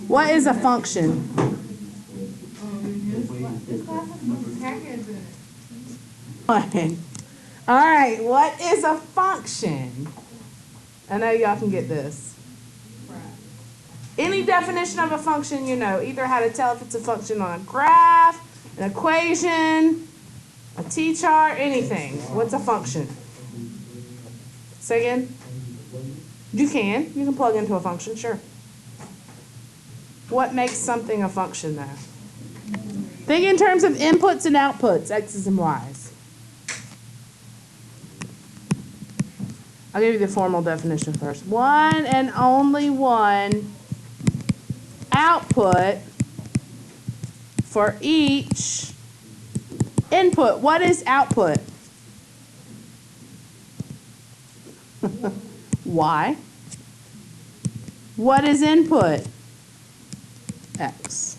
What is a function? All right, what is a function? I know y'all can get this. Any definition of a function, you know, either how to tell if it's a function on a graph, an equation, a t-chart, anything. What's a function? Say again? You can plug into a function, sure. What makes something a function, though? Think in terms of inputs and outputs, x's and y's. I'll give you the formal definition first. One and only one output for each input. What is output? Y. What is input? X.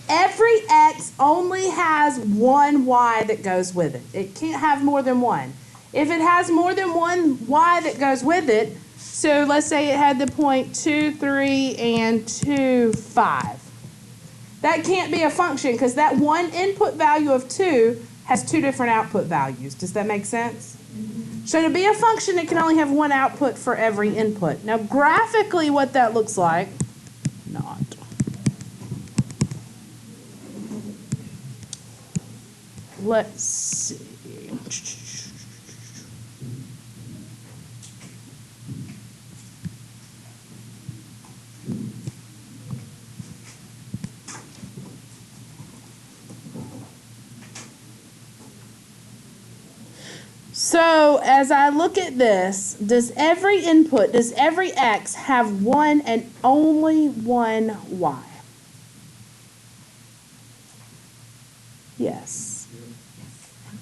Every X only has one Y that goes with it. It can't have more than one. If it has more than one Y that goes with it, so let's say it had the point 2, 3, and 2, 5. That can't be a function because that one input value of 2 has two different output values. Does that make sense? So to be a function, it can only have one output for every input. Now graphically what that looks like, not. Let's see. So as I look at this, does every input, does every X have one and only one Y? Yes.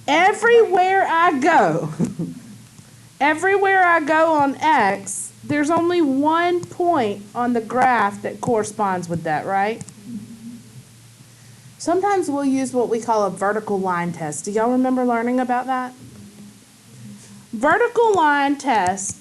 Everywhere I go, everywhere I go on X, there's only one point on the graph that corresponds with that, right? Sometimes we'll use what we call a vertical line test. Do y'all remember learning about that? Vertical line test,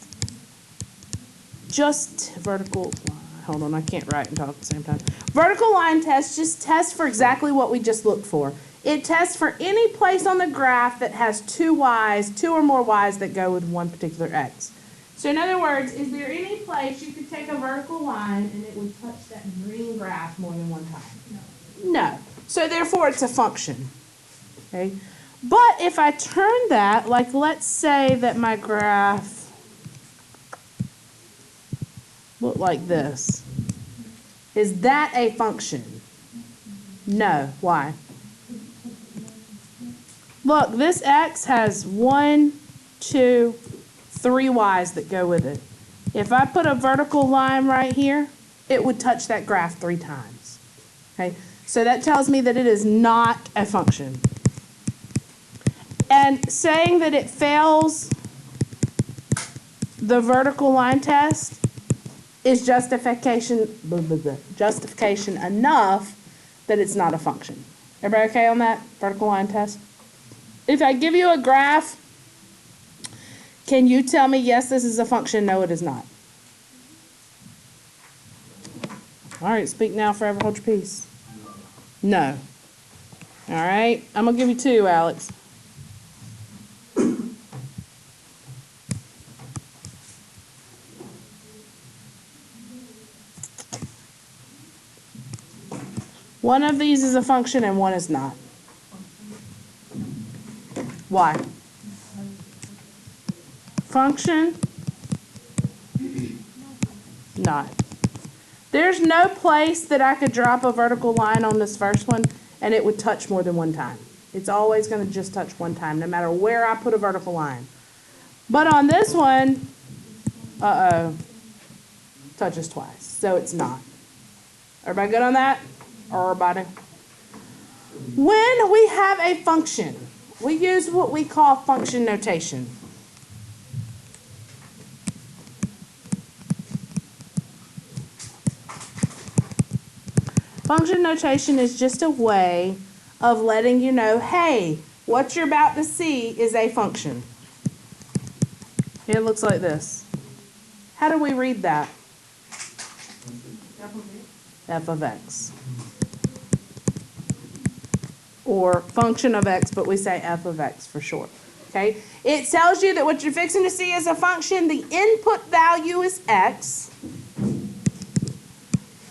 hold on, I can't write and talk at the same time. Vertical line test just tests for exactly what we just looked for. It tests for any place on the graph that has two or more Y's that go with one particular X. So in other words, is there any place you could take a vertical line and it would touch that green graph more than one time? No. So therefore it's a function. Okay? But if I turn that, like let's say that my graph looked like this. Is that a function? No. Why? Look, this X has 1, 2, 3 Y's that go with it. If I put a vertical line right here, it would touch that graph 3 times. Okay? So that tells me that it is not a function. And saying that it fails the vertical line test is justification enough that it's not a function. Everybody okay on that vertical line test? If I give you a graph, can you tell me, yes, this is a function, no, it is not? All right, speak now, forever hold your peace. No. All right, I'm going to give you 2, Alex. One of these is a function and one is not. Why? Function? Not. There's no place that I could drop a vertical line on this first one and it would touch more than one time. It's always going to just touch one time, no matter where I put a vertical line. But on this one, touches twice, so it's not. Everybody good on that? Everybody? When we have a function, we use what we call function notation. Function notation is just a way of letting you know, hey, what you're about to see is a function. It looks like this. How do we read that? F of x. Or function of x, but we say f of x for short. Okay? It tells you that what you're fixing to see is a function. The input value is x.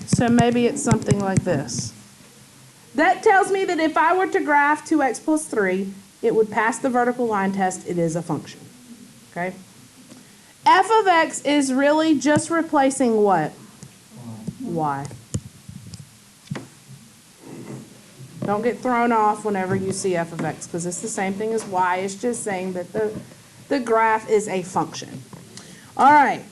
So maybe it's something like this. That tells me that if I were to graph 2x plus 3, it would pass the vertical line test. It is a function. Okay? F of x is really just replacing what? Y. Don't get thrown off whenever you see f of x, because it's the same thing as y. It's just saying that the graph is a function. All right.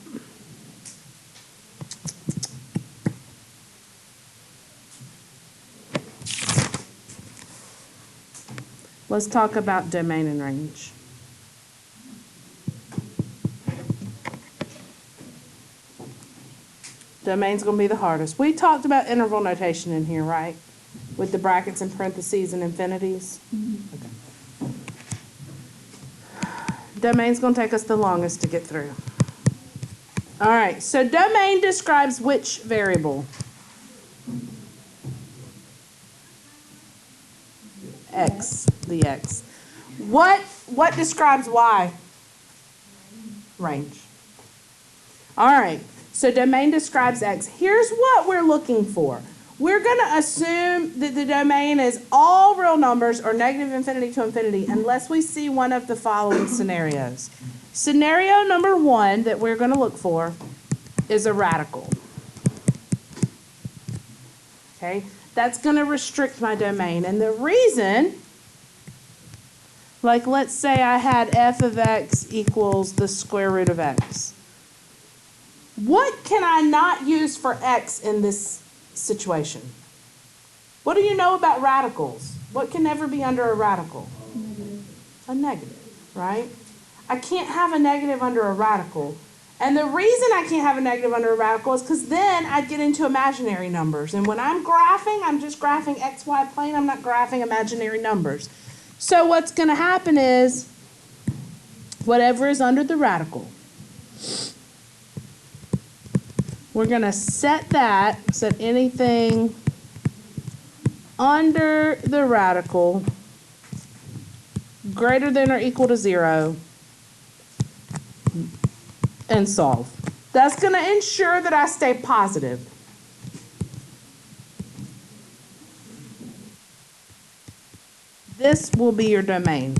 Let's talk about domain and range. Domain's going to be the hardest. We talked about interval notation in here, right? With the brackets and parentheses and infinities. Okay. Domain's going to take us the longest to get through. All right, so domain describes which variable? X, the x. What describes y? Range. All right, so domain describes x. Here's what we're looking for. We're going to assume that the domain is all real numbers or negative infinity to infinity unless we see one of the following scenarios. Scenario number 1 that we're going to look for is a radical. Okay, that's going to restrict my domain. And the reason, like let's say I had f of x equals the square root of x. What can I not use for x in this situation? What do you know about radicals? What can never be under a radical? A negative, right? I can't have a negative under a radical. And the reason I can't have a negative under a radical is because then I'd get into imaginary numbers. And when I'm graphing, I'm just graphing xy plane. I'm not graphing imaginary numbers. So what's going to happen is whatever is under the radical, we're going to set anything under the radical greater than or equal to 0 and solve. That's going to ensure that I stay positive. This will be your domain.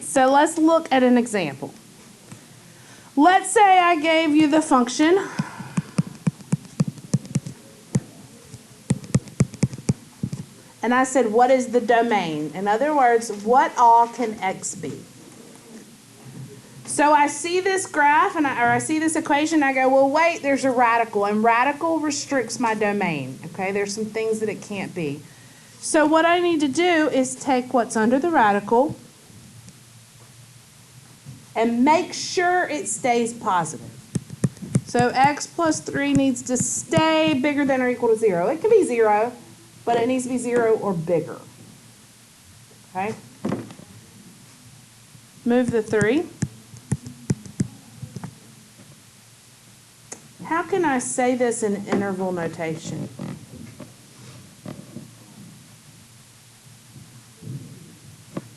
So let's look at an example. Let's say I gave you the function and I said, what is the domain? In other words, what all can x be? So I see this graph, or I see this equation, I go, well, wait, there's a radical, and radical restricts my domain, okay? There's some things that it can't be. So what I need to do is take what's under the radical and make sure it stays positive. So x plus 3 needs to stay bigger than or equal to 0. It can be 0, but it needs to be 0 or bigger. Okay? Move the 3. How can I say this in interval notation?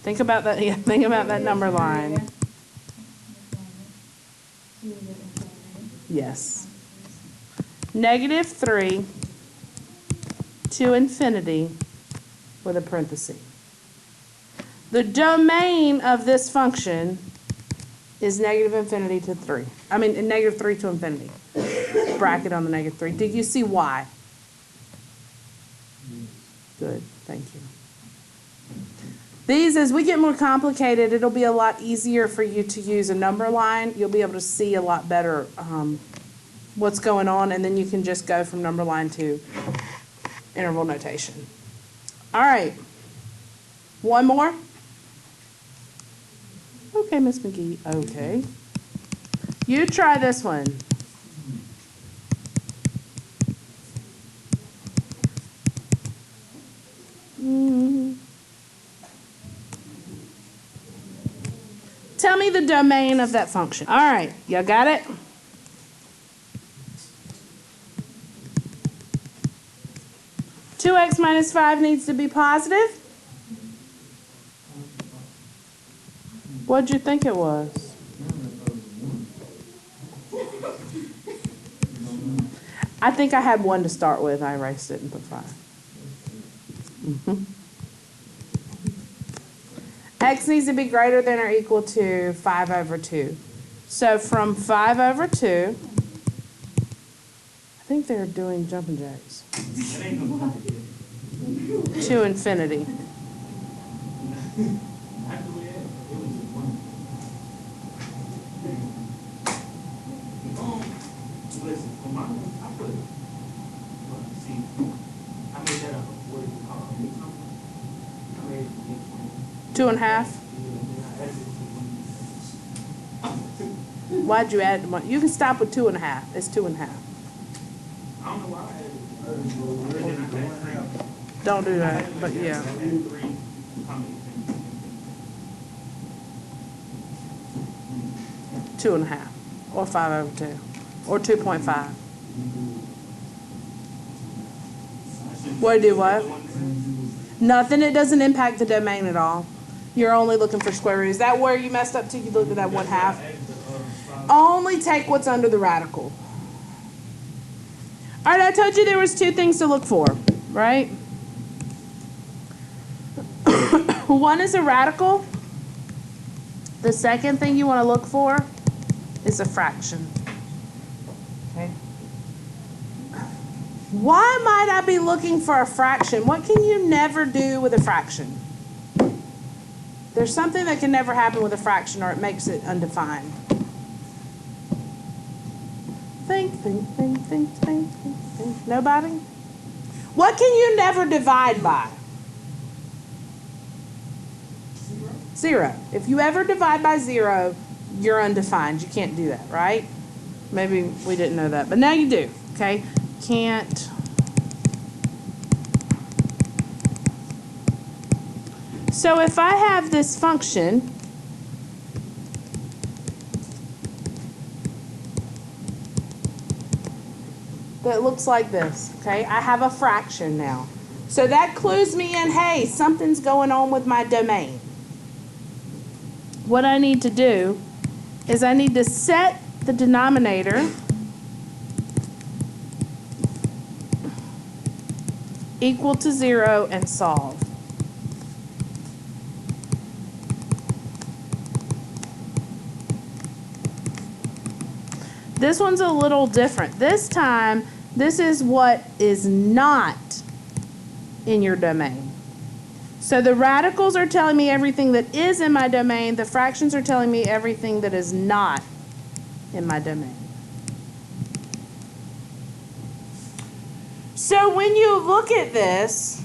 Think about that. Yeah, think about that number line. Yes. -3 to infinity with a parenthesis. The domain of this function is negative infinity to 3. I mean, negative 3 to infinity. Bracket on the negative 3. Did you see why? Good. Thank you. These, as we get more complicated, it'll be a lot easier for you to use a number line. You'll be able to see a lot better what's going on, and then you can just go from number line to interval notation. All right. One more? Okay, Miss McGee. Okay. You try this one. me the domain of that function. All right, y'all got it? Two x minus 5 needs to be positive. What'd you think it was? I think I had 1 to start with. I erased it and put 5. X needs to be greater than or equal to 5 over 2. So from 5 over 2, I think they're doing jumping jacks. To infinity. Two and a half. Why'd you add 1? You can stop with 2 and a half. It's 2 and a half. Don't do that, but yeah. 2 and a half, or 5 over 2, or 2.5. What do what? Nothing. It doesn't impact the domain at all. You're only looking for square root. Is that where you messed up too? You looked at that 1/2. Only take what's under the radical. All right, I told you there was 2 things to look for, right? One is a radical. The second thing you want to look for is a fraction. Okay. Why might I be looking for a fraction? What can you never do with a fraction? There's something that can never happen with a fraction, or it makes it undefined. Think. Nobody? What can you never divide by? 0. If you ever divide by 0, you're undefined. You can't do that, right? Maybe we didn't know that, but now you do, okay? Can't. So if I have this function that looks like this, okay? I have a fraction now. So that clues me in, hey, something's going on with my domain. What I need to do is I need to set the denominator equal to 0 and solve. This one's a little different. This time, this is what is not in your domain. So the radicals are telling me everything that is in my domain. The fractions are telling me everything that is not in my domain. So when you look at this,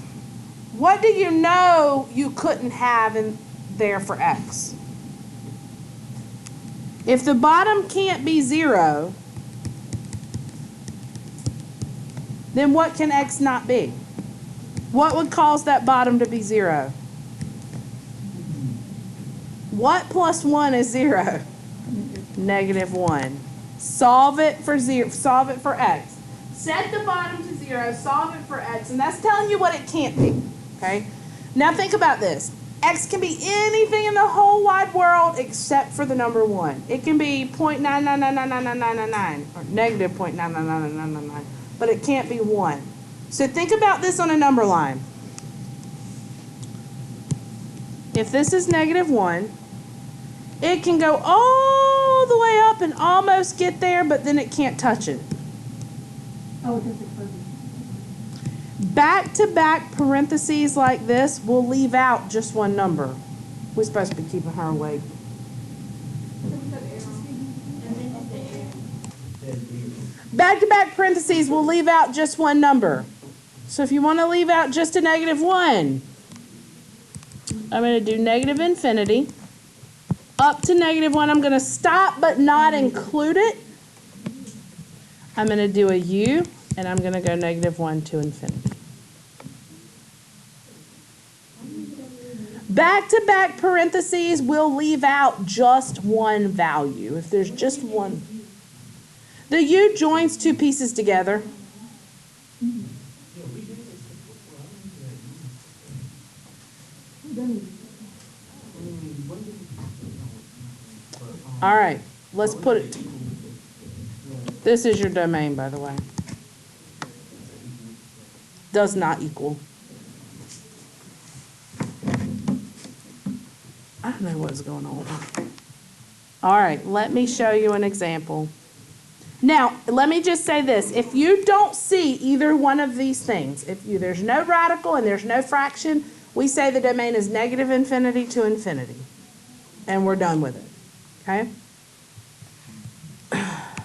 what do you know you couldn't have in there for x? If the bottom can't be 0, then what can x not be? What would cause that bottom to be 0? What plus 1 is 0? -1. Solve it for 0. Solve it for x. Set the bottom to 0. Solve it for x. And that's telling you what it can't be. Okay? Now think about this. X can be anything in the whole wide world except for the number 1. It can be 0.9999999 or negative 0.9999999, but it can't be 1. So think about this on a number line. If this is -1, it can go all the way up and almost get there, but then it can't touch it. Oh, it doesn't close. Back-to-back parentheses like this will leave out just one number. We're supposed to be keeping her awake. Back-to-back parentheses will leave out just one number. So if you want to leave out just a -1, I'm going to do negative infinity. Up to -1, I'm going to stop but not include it. I'm going to do a u, and I'm going to go -1 to infinity. Back-to-back parentheses will leave out just one value. If there's just one. The U joins two pieces together. All right, let's put it. This is your domain, by the way. Does not equal. I don't know what's going on. All right, let me show you an example. Now, let me just say this. If you don't see either one of these things, there's no radical and there's no fraction, we say the domain is negative infinity to infinity. And we're done with it. Okay?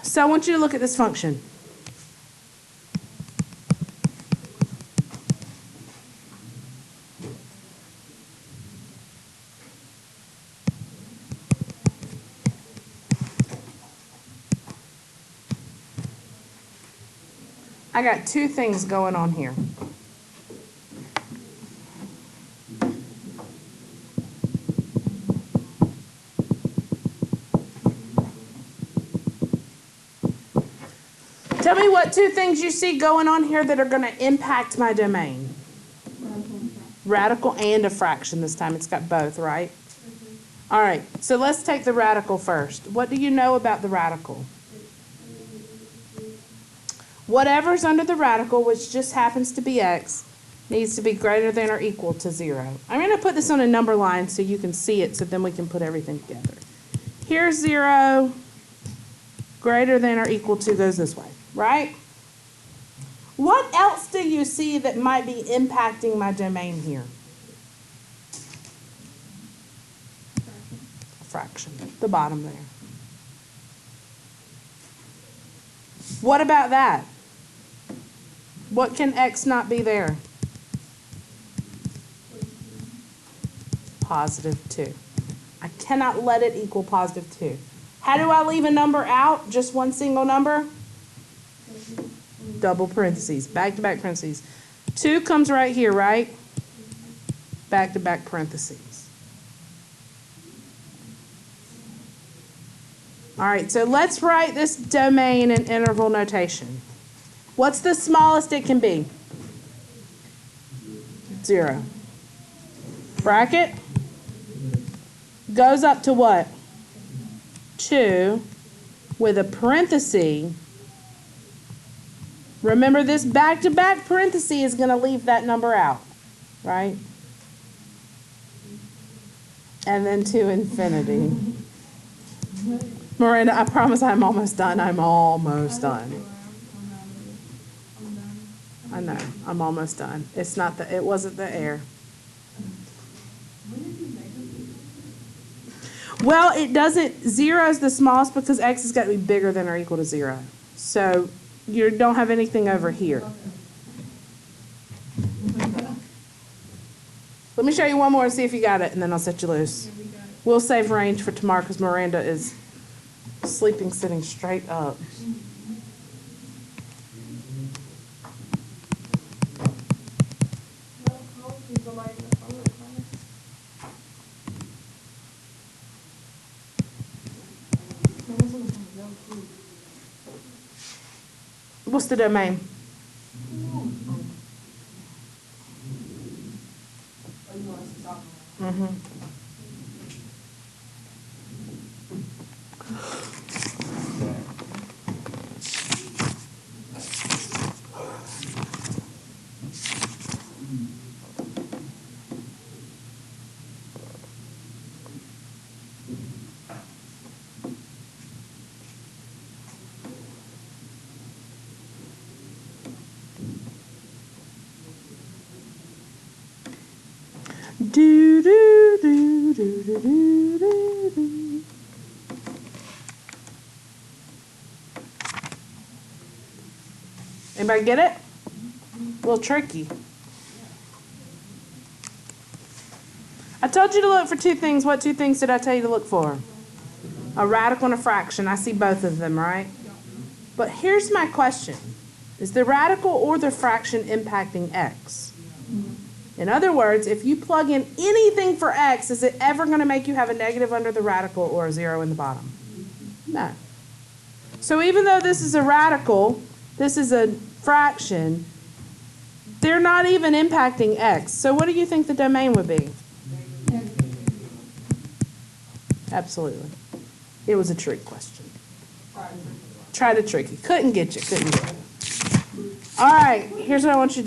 So I want you to look at this function. I got two things going on here. Tell me what two things you see going on here that are going to impact my domain. Radical and a fraction this time. It's got both, right? All right, so let's take the radical first. What do you know about the radical? Whatever's under the radical, which just happens to be x, needs to be greater than or equal to 0. I'm going to put this on a number line so you can see it, so then we can put everything together. Here's 0, greater than or equal to goes this way, right? What else do you see that might be impacting my domain here? A fraction, the bottom there. What about that? What can x not be there? Positive 2. I cannot let it equal positive 2. How do I leave a number out? Just one single number? Double parentheses, back-to-back parentheses. 2 comes right here, right? Back-to-back parentheses. All right, so let's write this domain in interval notation. What's the smallest it can be? 0. Bracket goes up to what? 2 with a parenthesis. Remember, this back-to-back parenthesis is going to leave that number out, right? And then to infinity. Miranda, I promise I'm almost done. I'm almost done. I know. I'm almost done. It wasn't the air. Well, it doesn't. 0 is the smallest because x has got to be bigger than or equal to 0. So you don't have anything over here. Let me show you one more and see if you got it, and then I'll set you loose. We'll save range for tomorrow because Miranda is sleeping sitting straight up. What's the domain? Mm-hmm. Do, do, do, do, do, do, do. Anybody get it? A little tricky. I told you to look for two things. What two things did I tell you to look for? A radical and a fraction. I see both of them, right? But here's my question. Is the radical or the fraction impacting x? In other words, if you plug in anything for x, is it ever going to make you have a negative under the radical or a 0 in the bottom? No. So even though this is a radical, this is a fraction, they're not even impacting x. So what do you think the domain would be? Absolutely. It was a trick question. Try to trick you. Couldn't get you. All right, here's what I want you to do.